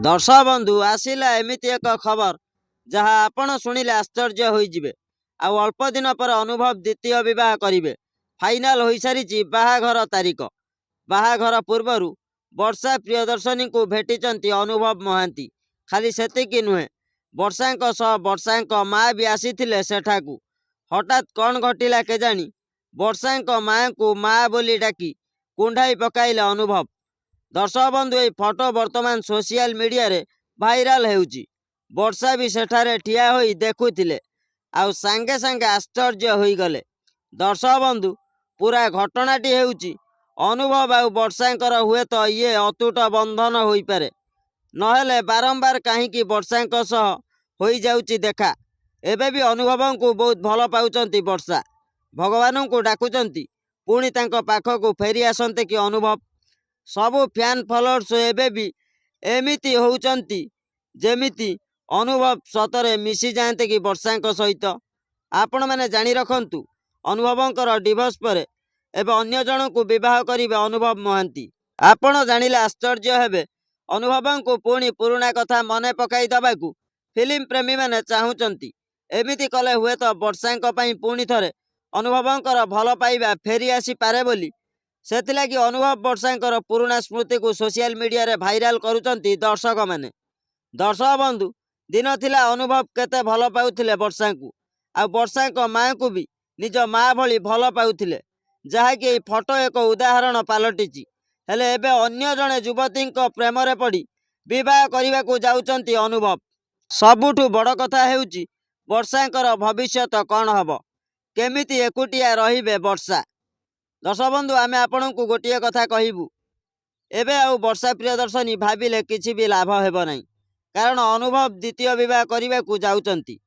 दर्शक बंधु आसिला एमिति एक खबर जहाँ आपण शुणिले आश्चर्य होइजिबे। आउ अल्प दिन पर अनुभव द्वितीय विवाह करिवे। फाइनाल होई सारिछि बाहाघर तारीख। बाहाघर पूर्वरु वर्षा प्रियदर्शनी को भेटिचंती अनुभव महांती। खाली सेतिकी नुहे, वर्षांक सह वर्षांक माँ भी आसीथिले सेठाकू। हठात कौन घटिला केजानी वर्षांक माँ को माँ बोली डाकी कुंडाई पकाइले अनुभव। दर्शक बंधु ये फोटो वर्तमान सोशल मीडिया रे भाइराल हेउची। वर्षा भी सेठारे ठिया होई देखुथिले आउ सांगे सांगे आश्चर्य होई गले। दर्शक बंधु पूरा घटनाटी हेउची अनुभव आउ वर्षांकर हुए तो ये अतुट बंधन होई पारे, नहेले बारंबार कहीं वर्षांक सह होई जाउची देखा। एबे भी अनुभव को बहुत भल पाउचंती वर्षा। भगवान को डाकुचंती पुणी तांको पाखकू फेरी आसंते कि अनुभव। सबु फैन फॉलोअर्स एबे भी एमिति होउचंती जेमिति अनुभव सतरे मिसी जाते कि वर्षांक सहित। आपण माने जानी रखंतु अनुभवंकर डिवोर्स पर एबे अन्य जन को विवाह करिवे अनुभव महांती। आपण जानिले आश्चर्य हेबे। अनुभव को पुणी पुराणा कथा मने पकाई दबाकू फिल्म प्रेमी माने चाहुचंती। एमिति कले हुए तो वर्षांक पई पुणी थरे अनुभवंकर भल पाइबा फेरी आसी पारे बोली सेतिलागि अनुभव वर्षांकर पुराणा स्मृति को सोशल मीडिया रे भाइराल करूचंती दर्शक माने। दर्शक बंधु दिन थिला अनुभव केते भल पाउथिले वर्षांकू आ वर्षांक माँ को भी निज माँ भली भल पाउथिले, जहाँकि एई फोटो एक उदाहरण पालटिची। हेले एबे अन्य जने युवतींक प्रेम रे पड़ी विवाह करने को जाउचंती अनुभव। सबुठु बड़ कथा हेउची वर्षांकर भविष्यत कौन हब, केमिति एकुटिया रहिबे वर्षा। दर्शक बंधु आमे आपनकू गोटिए कथा कहिबू, एबे आउ वर्षा प्रियदर्शनी भाविले किछि भी लाभ हेब नाही, कारण अनुभव द्वितीय विवाह करने को जाउचंती।